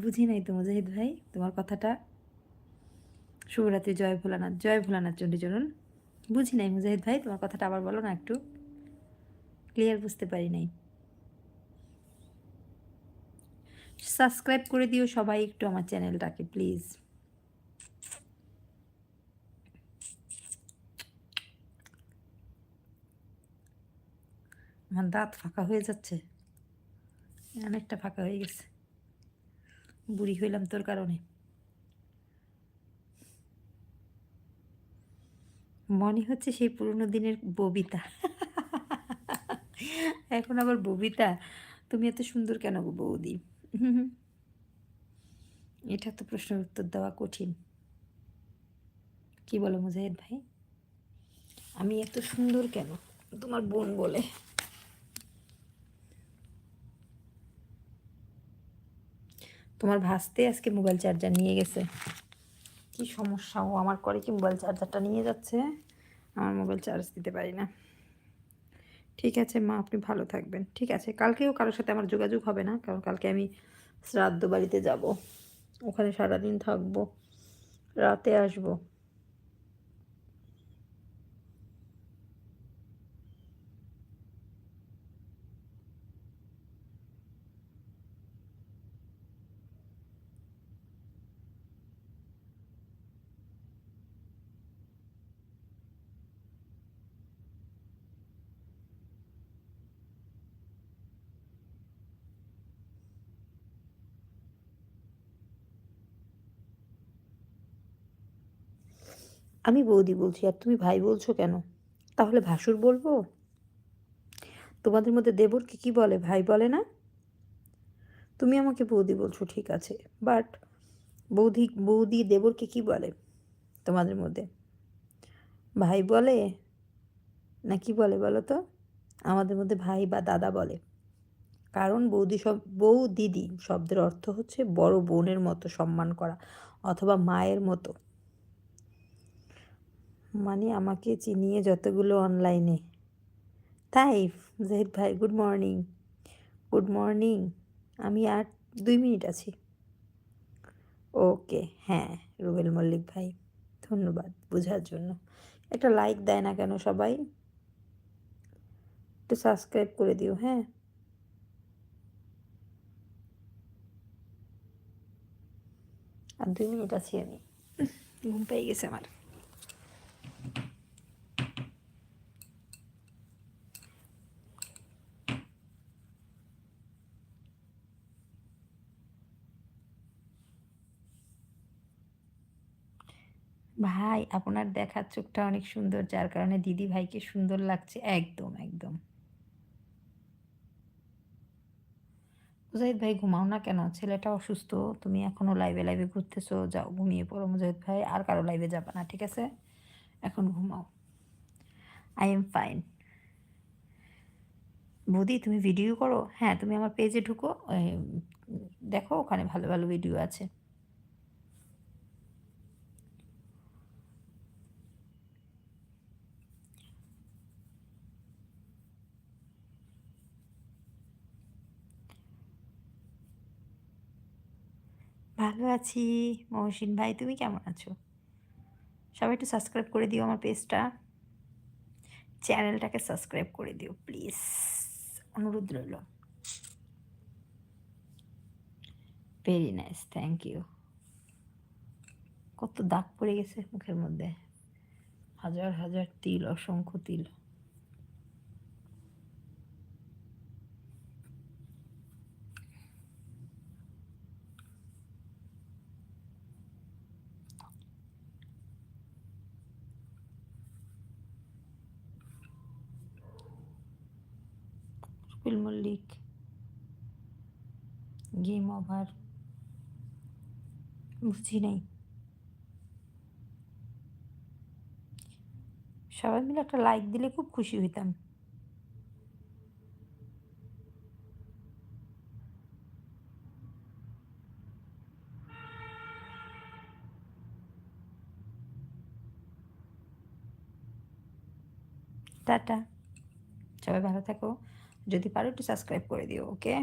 বুঝি নাই তো মুজাহিদ ভাই তোমার কথাটা। শুভরাত্রি, জয় ভোলানাথ চণ্ডীচরণ। বুঝি নাই মুজাহিদ ভাই তোমার কথাটা আবার বলো না, একটু ক্লিয়ার বুঝতে পারি নাই। সাবস্ক্রাইব করে দিও সবাই একটু আমার চ্যানেলটাকে প্লিজ। আমার দাঁত ফাঁকা হয়ে যাচ্ছে, অনেকটা ফাঁকা হয়ে গেছে, বুড়ি হইলাম তোর কারণে। মনে হচ্ছে সেই পুরনো দিনের ববিতা। এখন আবার ববিতা? তুমি এত সুন্দর কেন গো বৌদি? এটা তো প্রশ্নের উত্তর দেওয়া কঠিন। কি বলো মুজাহিদ ভাই, আমি এত সুন্দর কেন তোমার বোন বলে? তোমার ভাসতে আজকে মোবাইল চার্জার নিয়ে গেছে, কি সমস্যা ও আমার করে কি মোবাইল চার্জারটা নিয়ে যাচ্ছে, আমার মোবাইল চার্জ দিতে পারি না। ঠিক আছে মা, আপনি ভালো থাকবেন। ঠিক আছে, কালকেও কারোর সাথে আমার যোগাযোগ হবে না, কারণ কালকে আমি শ্রাদ্ধ বাড়িতে যাব, ওখানে সারাদিন থাকবো, রাতে আসবো। আমি বৌদি বলছি আর তুমি ভাই বলছো কেন? তাহলে ভাসুর বলবো? তোমাদের মধ্যে দেবরকে কি বলে, ভাই বলে না? তুমি আমাকে বৌদি বলছো ঠিক আছে, বাট বৌদি দেবরকে কি বলে তোমাদের মধ্যে? ভাই বলে না কি বলে বলো তো? আমাদের মধ্যে ভাই বা দাদা বলে, কারণ বউ দিদি শব্দের অর্থ হচ্ছে বড় বোনের মতো সম্মান করা, অথবা মায়ের মতো। মানে আমাকে চিনিয়ে যতগুলো অনলাইনে। তাই জাহিদ ভাই, গুড মর্নিং। Good morning. আমি আর 2 মিনিট আছি। ওকে, হ্যাঁ। রুবেল মল্লিক ভাই, ধন্যবাদ বোঝার জন্য। একটা লাইক দেয় না কেন সবাই? একটু সাবস্ক্রাইব করে দিও, হ্যাঁ। আর 2 মিনিট আছি আমি, ঘুম পেয়ে গেছে আমার। ভাই আপনার দেখার চোখটা অনেক সুন্দর, যার কারণে দিদি ভাইকে সুন্দর লাগছে। একদম একদম। মুজাহিদ ভাই ঘুমাও না কেন? ছেলেটা অসুস্থ, তুমি এখনো লাইভে লাইভে ঘুরতেছো, যাও ঘুমিয়ে পড়ো মুজাহিদ ভাই, আর কারো লাইভে যাবা না, ঠিক আছে? এখন ঘুমাও। I am fine. বৌদি তুমি ভিডিও করো? হ্যাঁ, তুমি আমার পেজে ঢুকো, দেখো ওখানে ভালো ভালো ভিডিও আছে। ভালো আছি মহসিন ভাই, তুমি কেমন আছো? সবাই একটু সাবস্ক্রাইব করে দিও আমার পেজটা, চ্যানেলটাকে সাবস্ক্রাইব করে দিও প্লিজ, অনুরোধ রইল। Very nice, thank you. কত দাগ পড়ে গেছে মুখের মধ্যে, হাজার হাজার তিল, অসংখ্য তিল। রুবেল মল্লিক, গেম ওভার, বুঝি নাই। সবাই মিলে একটা লাইক দিলে খুব খুশি হইতাম। টাটা, সবাই ভালো থাকো, যদি পারো একটু সাবস্ক্রাইব করে দিও, ওকে।